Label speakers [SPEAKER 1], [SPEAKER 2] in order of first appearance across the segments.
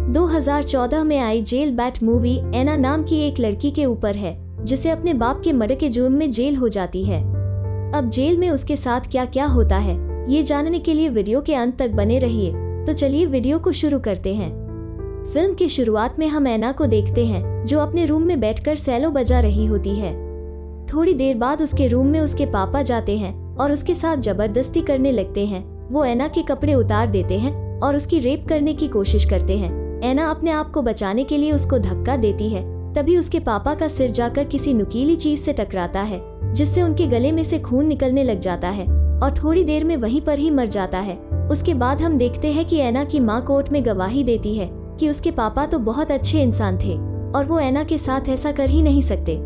[SPEAKER 1] 2014 में आई jail bat movie एना नाम की एक लड़की के ऊपर है जिसे अपने बाप के मर्डर के जुर्म में जेल हो जाती है। अब जेल में उसके साथ क्या क्या होता है ये जानने के लिए वीडियो के अंत तक बने रहिए। तो चलिए वीडियो को शुरू करते हैं। फिल्म की शुरुआत में हम एना को देखते हैं जो अपने रूम में बैठकर सेलो बजा रही होती है। थोड़ी देर बाद उसके रूम में उसके पापा जाते हैं और उसके साथ जबरदस्ती करने लगते हैं। वो एना के कपड़े उतार देते हैं और उसकी रेप करने की कोशिश करते हैं। एना अपने आप को बचाने के लिए उसको धक्का देती है। तभी उसके पापा का सिर जाकर किसी नुकीली चीज से टकराता है जिससे उनके गले में से खून निकलने लग जाता है और थोड़ी देर में वहीं पर ही मर जाता है। उसके बाद हम देखते हैं कि एना की माँ कोर्ट में गवाही देती है कि उसके पापा तो बहुत अच्छे इंसान थे और वो एना के साथ ऐसा कर ही नहीं सकते।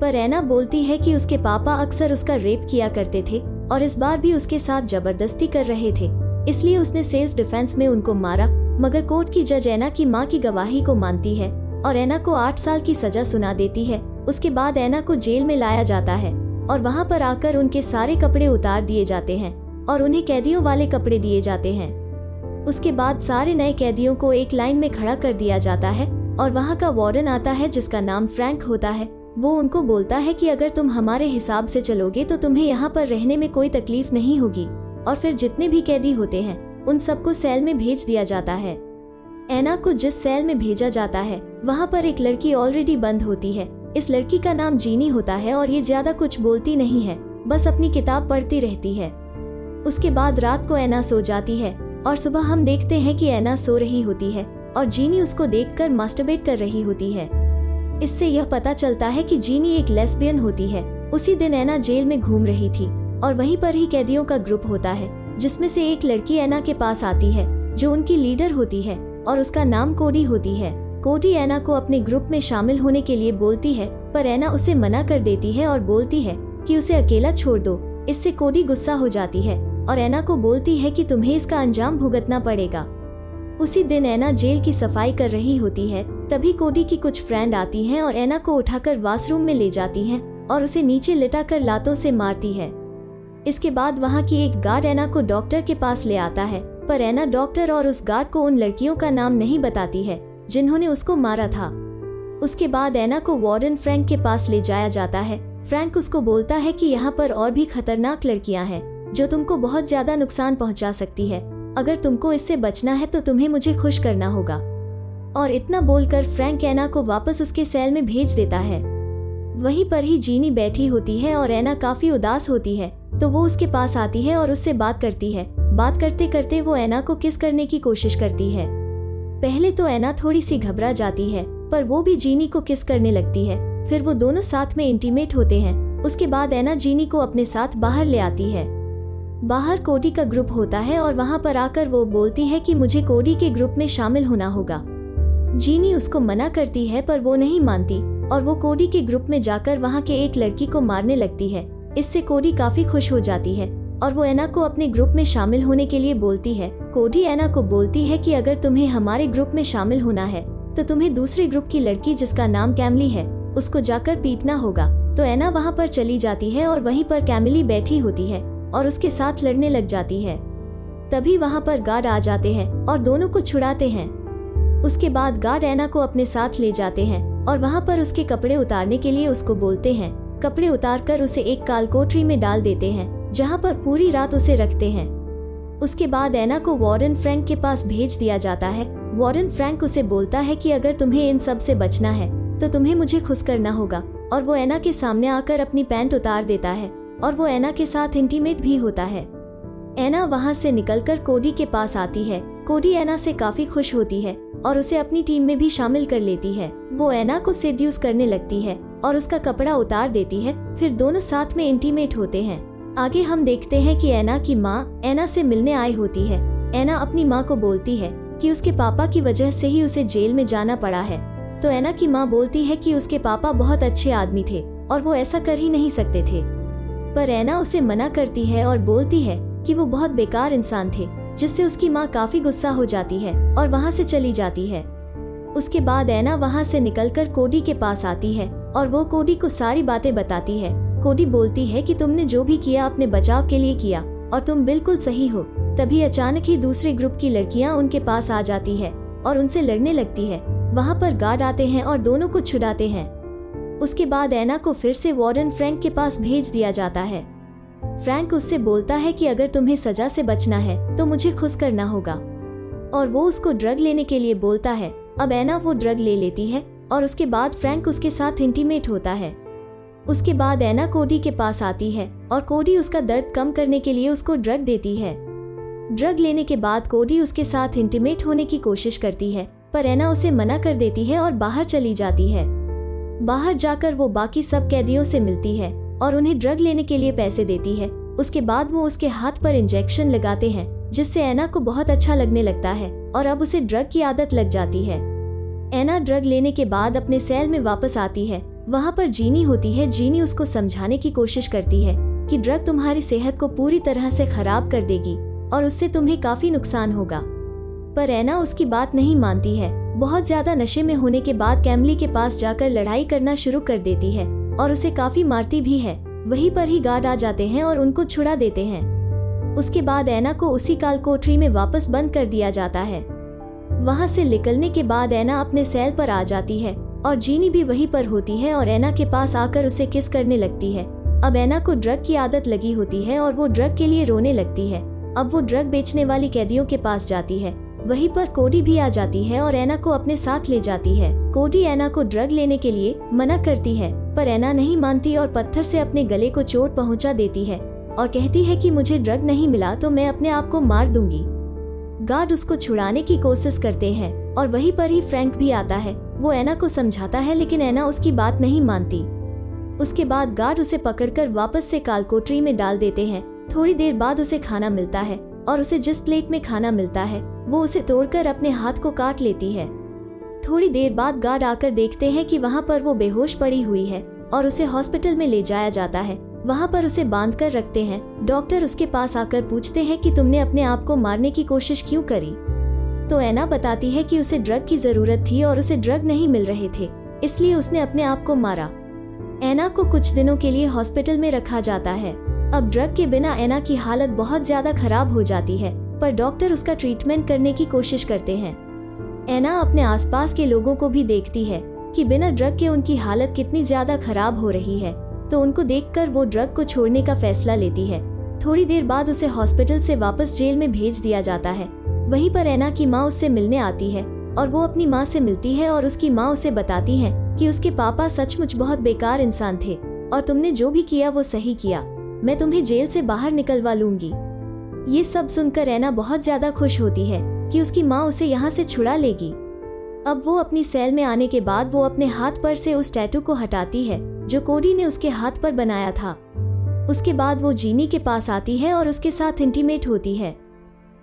[SPEAKER 1] पर एना बोलती है कि उसके पापा अक्सर उसका रेप किया करते थे और इस बार भी उसके साथ जबरदस्ती कर रहे थे, इसलिए उसने सेल्फ डिफेंस में उनको मारा। मगर कोर्ट की जज एना की मां की गवाही को मानती है और एना को 8 साल की सजा सुना देती है। उसके बाद एना को जेल में लाया जाता है और वहां पर आकर उनके सारे कपड़े उतार दिए जाते हैं और उन्हें कैदियों वाले कपड़े दिए जाते हैं। उसके बाद सारे नए कैदियों को एक लाइन में खड़ा कर दिया जाता है और वहाँ का वार्डन आता है जिसका नाम फ्रैंक होता है। वो उनको बोलता है कि अगर तुम हमारे हिसाब से चलोगे तो तुम्हें यहाँ पर रहने में कोई तकलीफ नहीं होगी। और फिर जितने भी कैदी होते हैं उन सबको सेल में भेज दिया जाता है। एना को जिस सेल में भेजा जाता है वहाँ पर एक लड़की ऑलरेडी बंद होती है। इस लड़की का नाम जीनी होता है और ये ज्यादा कुछ बोलती नहीं है, बस अपनी किताब पढ़ती रहती है। उसके बाद रात को एना सो जाती है और सुबह हम देखते हैं कि एना सो रही होती है और जीनी उसको देखकर मास्टरबेट कर रही होती है। इससे यह पता चलता है कि जीनी एक लेस्बियन होती है। उसी दिन एना जेल में घूम रही थी और वहीं पर ही कैदियों का ग्रुप होता है जिसमें से एक लड़की एना के पास आती है जो उनकी लीडर होती है और उसका नाम कोडी होती है। कोडी एना को अपने ग्रुप में शामिल होने के लिए बोलती है पर एना उसे मना कर देती है और बोलती है कि उसे अकेला छोड़ दो। इससे कोडी गुस्सा हो जाती है और एना को बोलती है कि तुम्हें इसका अंजाम भुगतना पड़ेगा। उसी दिन एना जेल की सफाई कर रही होती है, तभी कोडी की कुछ फ्रेंड आती हैं और एना को उठाकर वॉशरूम में ले जाती हैं और उसे नीचे लिटाकर लातों से मारती है। इसके बाद वहाँ की एक गार्ड एना को डॉक्टर के पास ले आता है पर एना डॉक्टर और उस गार्ड को उन लड़कियों का नाम नहीं बताती है जिन्होंने उसको मारा था। उसके बाद एना को वार्डन फ्रैंक के पास ले जाया जाता है। फ्रैंक उसको बोलता है कि यहाँ पर और भी खतरनाक लड़कियाँ हैं जो तुमको बहुत ज्यादा नुकसान पहुँचा सकती है। अगर तुमको इससे बचना है तो तुम्हें मुझे खुश करना होगा। और इतना बोलकर फ्रैंक एना को वापस उसके सेल में भेज देता है। वहीं पर ही जीनी बैठी होती है और एना काफी उदास होती है तो वो उसके पास आती है और उससे बात करती है। बात करते करते वो एना को किस करने की कोशिश करती है। पहले तो एना थोड़ी सी घबरा जाती है पर वो भी जीनी को किस करने लगती है। फिर वो दोनों साथ में इंटीमेट होते हैं। उसके बाद एना जीनी को अपने साथ बाहर ले आती है। बाहर कोडी का ग्रुप होता है और वहाँ पर आकर वो बोलती है कि मुझे कोडी के ग्रुप में शामिल होना होगा। जीनी उसको मना करती है पर वो नहीं मानती और वो कोडी के ग्रुप में जाकर वहाँ के एक लड़की को मारने लगती है। इससे कोडी काफी खुश हो जाती है और वो एना को अपने ग्रुप में शामिल होने के लिए बोलती है। कोडी एना को बोलती है कि अगर तुम्हें हमारे ग्रुप में शामिल होना है तो तुम्हें दूसरे ग्रुप की लड़की जिसका नाम कैमली है उसको जाकर पीटना होगा। तो एना वहाँ पर चली जाती है और वहीं पर कैमली बैठी होती है और उसके साथ लड़ने लग जाती है। तभी वहाँ पर गार्ड आ जाते हैं और दोनों को छुड़ाते हैं। उसके बाद गार्ड एना को अपने साथ ले जाते हैं और वहाँ पर उसके कपड़े उतारने के लिए उसको बोलते हैं। कपड़े उतारकर उसे एक काल कोठरी में डाल देते हैं जहाँ पर पूरी रात उसे रखते हैं। उसके बाद एना को वार्डन फ्रैंक के पास भेज दिया जाता है। वार्डन फ्रैंक उसे बोलता है कि अगर तुम्हें इन सब से बचना है तो तुम्हें मुझे खुश करना होगा और वो एना के सामने आकर अपनी पैंट उतार देता है और वो एना के साथ इंटीमेट भी होता है। एना वहाँ से निकलकर कोडी के पास आती है। कोडी एना से काफी खुश होती है और उसे अपनी टीम में भी शामिल कर लेती है। वो एना को सेड्यूस करने लगती है और उसका कपड़ा उतार देती है। फिर दोनों साथ में इंटीमेट होते हैं। आगे हम देखते हैं कि एना की माँ एना से मिलने आई होती है। एना अपनी माँ को बोलती है कि उसके पापा की वजह से ही उसे जेल में जाना पड़ा है। तो एना की माँ बोलती है कि उसके पापा बहुत अच्छे आदमी थे और वो ऐसा कर ही नहीं सकते थे। पर एना उसे मना करती है और बोलती है कि वो बहुत बेकार इंसान थे, जिससे उसकी माँ काफी गुस्सा हो जाती है और वहाँ से चली जाती है। उसके बाद एना वहाँ से निकलकर कोडी के पास आती है और वो कोडी को सारी बातें बताती है। कोडी बोलती है कि तुमने जो भी किया अपने बचाव के लिए किया और तुम बिल्कुल सही हो। तभी अचानक ही दूसरे ग्रुप की लड़कियां उनके पास आ जाती है और उनसे लड़ने लगती है। वहाँ पर गार्ड आते हैं और दोनों को छुड़ाते हैं। उसके बाद एना को फिर से वार्डन फ्रैंक के पास भेज दिया जाता है। फ्रैंक उससे बोलता है कि अगर तुम्हें सजा से बचना है तो मुझे खुश करना होगा, और वो उसको ड्रग लेने के लिए बोलता है। अब एना वो ड्रग ले लेती है और उसके बाद फ्रैंक उसके साथ इंटीमेट होता है। उसके बाद एना कोडी के पास आती है और कोडी उसका दर्द कम करने के लिए उसको ड्रग देती है। ड्रग लेने के बाद कोडी उसके साथ इंटीमेट होने की कोशिश करती है, पर एना उसे मना कर देती है और बाहर चली जाती है। बाहर जाकर वो बाकी सब कैदियों से मिलती है और उन्हें ड्रग लेने के लिए पैसे देती है। उसके बाद वो उसके हाथ पर इंजेक्शन लगाते हैं, जिससे एना को बहुत अच्छा लगने लगता है और अब उसे ड्रग की आदत लग जाती है। एना ड्रग लेने के बाद अपने सेल में वापस आती है। वहाँ पर जीनी होती है। जीनी उसको समझाने की कोशिश करती है कि ड्रग तुम्हारी सेहत को पूरी तरह से खराब कर देगी और उससे तुम्हें काफी नुकसान होगा, पर एना उसकी बात नहीं मानती है। बहुत ज्यादा नशे में होने के बाद कैमली के पास जाकर लड़ाई करना शुरू कर देती है और उसे काफी मारती भी है। वहीं पर ही गार्ड आ जाते हैं और उनको छुड़ा देते हैं। उसके बाद एना को उसी काल कोठरी में वापस बंद कर दिया जाता है। वहां से निकलने के बाद एना अपने सेल पर आ जाती है और जीनी भी वहीं पर होती है और एना के पास आकर उसे किस करने लगती है। अब एना को ड्रग की आदत लगी होती है और वो ड्रग के लिए रोने लगती है। अब वो ड्रग बेचने वाली कैदियों के पास जाती है। वहीं पर कोडी भी आ जाती है और एना को अपने साथ ले जाती है। कोडी एना को ड्रग लेने के लिए मना करती है, पर एना नहीं मानती और पत्थर से अपने गले को चोट पहुंचा देती है और कहती है कि मुझे ड्रग नहीं मिला तो मैं अपने आप को मार दूंगी। गार्ड उसको छुड़ाने की कोशिश करते हैं और वहीं पर ही फ्रैंक भी आता है। वो एना को समझाता है, लेकिन एना उसकी बात नहीं मानती। उसके बाद गार्ड उसे पकड़कर वापस से कालकोठरी में डाल देते हैं। थोड़ी देर बाद उसे खाना मिलता है और उसे जिस प्लेट में खाना मिलता है वो उसे तोड़कर अपने हाथ को काट लेती है। थोड़ी देर बाद गार्ड आकर देखते हैं कि वहाँ पर वो बेहोश पड़ी हुई है और उसे हॉस्पिटल में ले जाया जाता है। वहाँ पर उसे बांध कर रखते हैं। डॉक्टर उसके पास आकर पूछते हैं कि तुमने अपने आप को मारने की कोशिश क्यों करी? तो एना बताती है कि उसे ड्रग की जरूरत थी और उसे ड्रग नहीं मिल रहे थे, इसलिए उसने अपने आप को मारा। एना को कुछ दिनों के लिए हॉस्पिटल में रखा जाता है। अब ड्रग के बिना एना की हालत बहुत ज्यादा खराब हो जाती है, पर डॉक्टर उसका ट्रीटमेंट करने की कोशिश करते हैं। एना अपने आसपास के लोगों को भी देखती है कि बिना ड्रग के उनकी हालत कितनी ज्यादा खराब हो रही है, तो उनको देखकर वो ड्रग को छोड़ने का फैसला लेती है। थोड़ी देर बाद उसे हॉस्पिटल से वापस जेल में भेज दिया जाता है। वहीं पर एना की माँ उससे मिलने आती है और वो अपनी माँ से मिलती है और उसकी माँ उसे बताती है कि उसके पापा सचमुच बहुत बेकार इंसान थे और तुमने जो भी किया वो सही किया। मैं तुम्हें जेल से बाहर निकलवा लूंगी। ये सब सुनकर एना बहुत ज्यादा खुश होती है कि उसकी माँ उसे यहाँ से छुड़ा लेगी। अब वो अपनी सेल में आने के बाद वो अपने हाथ पर से उस टैटू को हटाती है जो कोडी ने उसके हाथ पर बनाया था। उसके बाद वो जीनी के पास आती है और उसके साथ इंटीमेट होती है।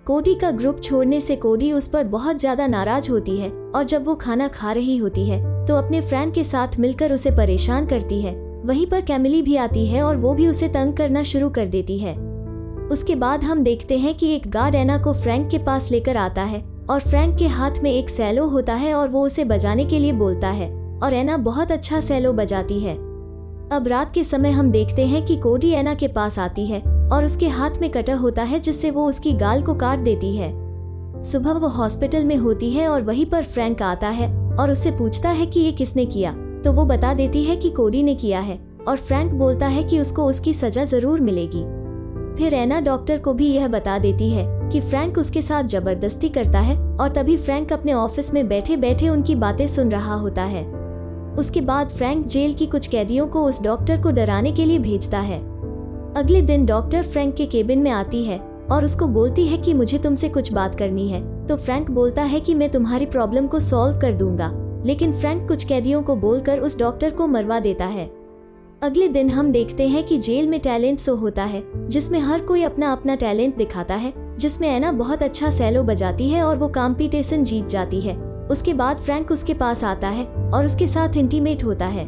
[SPEAKER 1] कोडी का ग्रुप छोड़ने से कोडी उस पर बहुत ज्यादा नाराज होती है और जब वो खाना खा रही होती है तो अपने फ्रेंड के साथ मिलकर उसे परेशान करती है। वहीं पर कैमिली भी आती है और वो भी उसे तंग करना शुरू कर देती है। उसके बाद हम देखते हैं कि एक गार्ड एना को फ्रैंक के पास लेकर आता है और फ्रैंक के हाथ में एक सेलो होता है और वो उसे बजाने के लिए बोलता है और एना बहुत अच्छा सेलो बजाती है। अब रात के समय हम देखते हैं कि कोडी एना के पास आती है और उसके हाथ में कटर होता है जिससे वो उसकी गाल को काट देती है। सुबह वो हॉस्पिटल में होती है और वहीं पर फ्रैंक आता है और उससे पूछता है कि ये किसने किया, तो वो बता देती है कि कोडी ने किया है और फ्रैंक बोलता है कि उसको उसकी सजा जरूर मिलेगी। फिर एना डॉक्टर को भी यह बता देती है कि फ्रैंक उसके साथ जबरदस्ती करता है और तभी फ्रैंक अपने ऑफिस में बैठे बैठे उनकी बातें सुन रहा होता है। उसके बाद फ्रैंक जेल की कुछ कैदियों को उस डॉक्टर को डराने के लिए भेजता है। अगले दिन डॉक्टर फ्रैंक के केबिन में आती है और उसको बोलती है कि मुझे तुमसे कुछ बात करनी है। तो फ्रैंक बोलता है कि मैं तुम्हारी प्रॉब्लम को सॉल्व कर दूंगा, लेकिन फ्रैंक कुछ कैदियों को बोलकर उस डॉक्टर को मरवा देता है। अगले दिन हम देखते हैं कि जेल में टैलेंट शो होता है जिसमें हर कोई अपना अपना टैलेंट दिखाता है, जिसमें एना बहुत अच्छा सेलो बजाती है और वो कॉम्पिटिशन जीत जाती है। उसके बाद फ्रैंक उसके पास आता है और उसके साथ इंटीमेट होता है।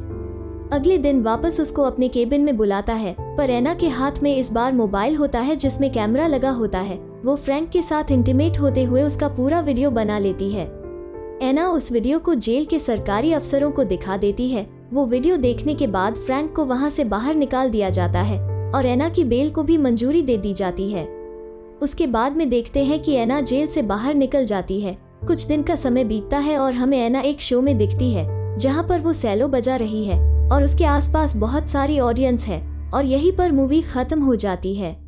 [SPEAKER 1] अगले दिन वापस उसको अपने केबिन में बुलाता है, पर एना के हाथ में इस बार मोबाइल होता है जिसमें कैमरा लगा होता है। वो फ्रैंक के साथ इंटीमेट होते हुए उसका पूरा वीडियो बना लेती है। एना उस वीडियो को जेल के सरकारी अफसरों को दिखा देती है। वो वीडियो देखने के बाद फ्रैंक को वहां से बाहर निकाल दिया जाता है और एना की बेल को भी मंजूरी दे दी जाती है। उसके बाद में देखते हैं कि एना जेल से बाहर निकल जाती है कुछ दिन का समय बीतता है और हमें एना एक शो में दिखती है जहाँ पर वो सेलो बजा रही है और उसके आसपास बहुत सारी ऑडियंस है और यहीं पर मूवी खत्म हो जाती है।